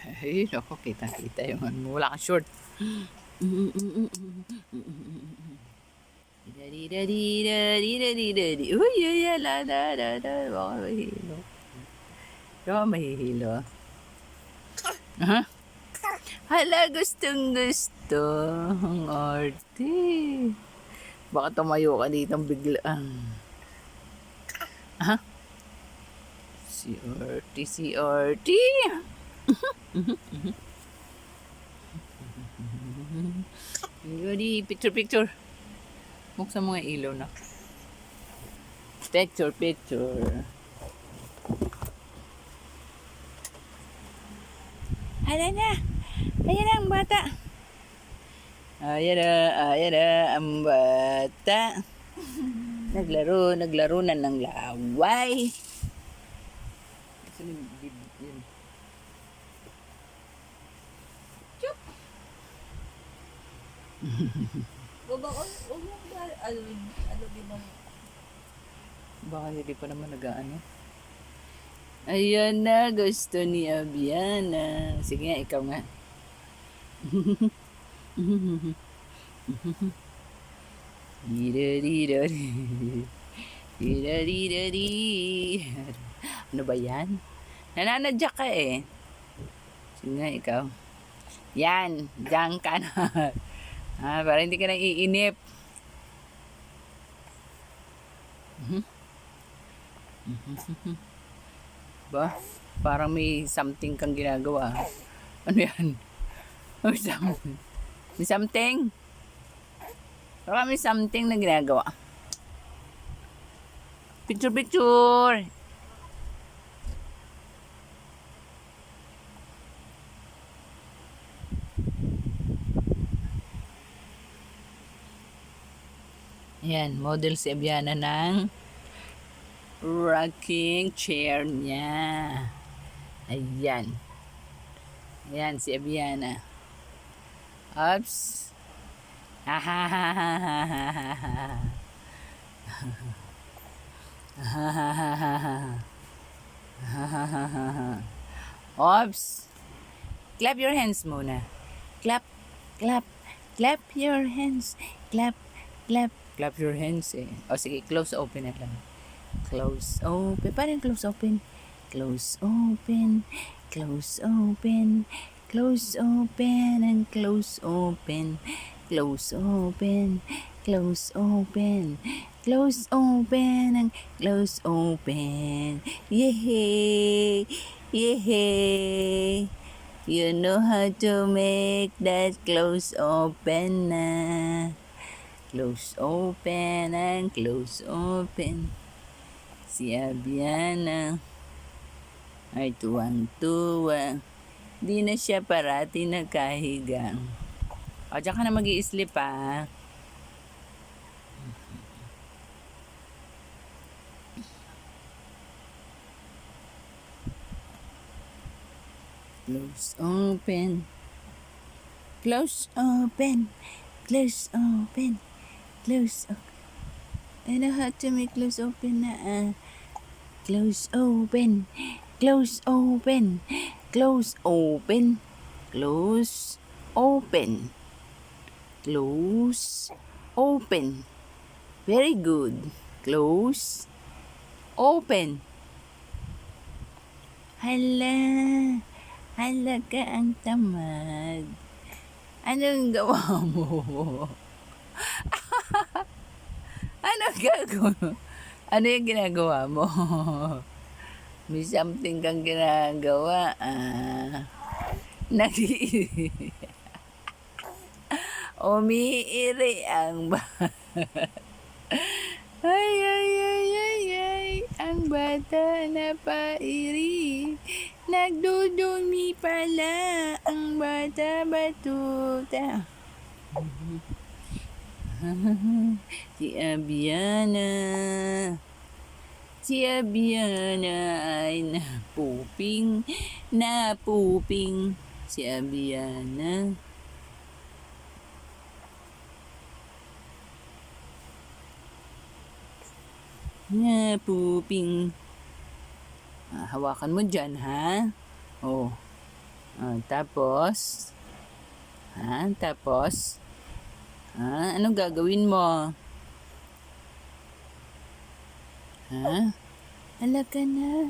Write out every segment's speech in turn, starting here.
Ay, naku, kita-kita yung ano mo. Wala kang short. Uy, uy, la, la, la, la. Baka mahilo. Baka mahihilo. Ha? Hala, gustong gusto. Ang arte. Baka tumayo ka dito biglaan. Ha? Si Artie, si Artie. Ready, picture, picture. Buksan mo nga ilaw na. Picture, picture. Hala na. Ayan na ang bata. Ayan na ang bata. Naglaro na ng laway. Chup! Baba ko, huwag mo ba, din mo. Baka hindi pa naman nag-ano. Ayan na, gusto ni Abiana. Sige nga, ikaw nga. Ano ba yan? Nananadyak ka eh. Sige nga, ikaw. Yan, diyan ka na. Para hindi ka na iinip. Ba? Parang may something kang ginagawa. Ano yan? May something? Parang may something na ginagawa. Picture, picture! Ayan, model si Abiana ng rocking chair niya. Ayan. Ayan si Abiana. Oops. Oops. Clap your hands muna. Clap, clap, clap your hands. Clap, clap, clap your hands eh. O sige, close open na lang. Close open. Paano close open? Close open. Close open. Close open and close open. Close open. Close open. Close open and close open. Yay! Yay! You know how to make that close open na. Close open and close open. Si Abiana ay tuwang-tuwa. Di na siya parati nakahiga. O, diyan ka na mag-i-sleep ha. Close open. Close open. Close open. Close open. I know how to make close open na. Close open. Close open. Close open. Close open. Close open. Very good. Close open. Hala. Hala ka ang tamad. Anong gawa mo? Ano gagawin? Ano yung ginagawa mo? May something kang ginagawa. Umiiri ang ay, ay, ay, ay, ay. Ang bata na pairi. Nagdudumi pala ang bata batuta. Si Abiana. Si Abiana ay napuping. Napuping. Si Abiana. Napuping. Hawakan mo dyan, ha? Oh. Tapos, anong gagawin mo? Halaka na.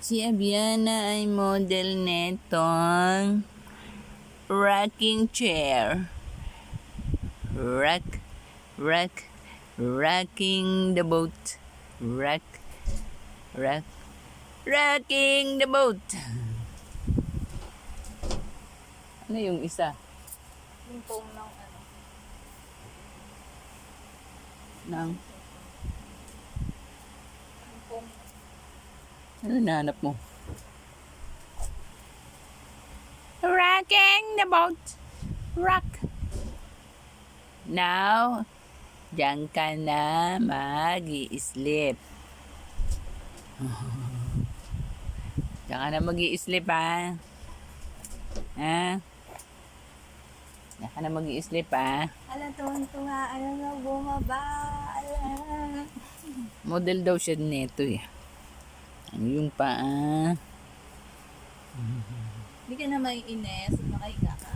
Si Abiana ay model netong rocking chair. Rocking the boat. Rocking the boat. Ano yung isa? Yung foam ng ano. Nang, Yung foam. ano nahanap mo? Rocking the boat. Rock. Now, diyan ka na mag-i-sleep. Diyan ka na mag-i-sleep, ha? Diyan ka na mag-i-sleep, ha? Ala, tuwang-tunga. Ano na, bumaba. Ala. Model daw siya nito, eh. Ano yung paa? Hindi ka na maiinis. Makahiga ka.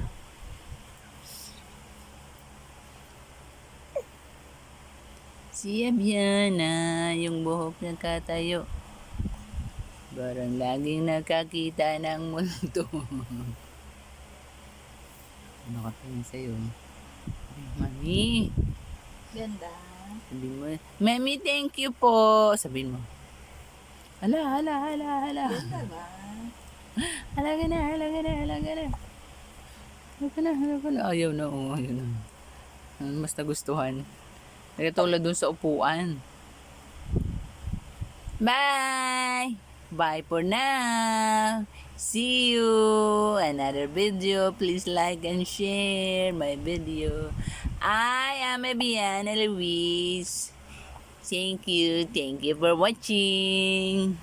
Si Abiana, yung buhok nagkatayo. Parang laging nakakita ng multo. Ano ka tingin sa'yo? Ay, Mami, Ganda. sabihin mo, Mami, thank you po. Sabihin mo. Hala. Ganda ba? Halaga na. Ayaw na. Mas nagustuhan. Nagkatulad dun sa upuan. Bye! Bye for now. See you another video. Please like and share my video. I am Abiana Luis. Thank you for watching.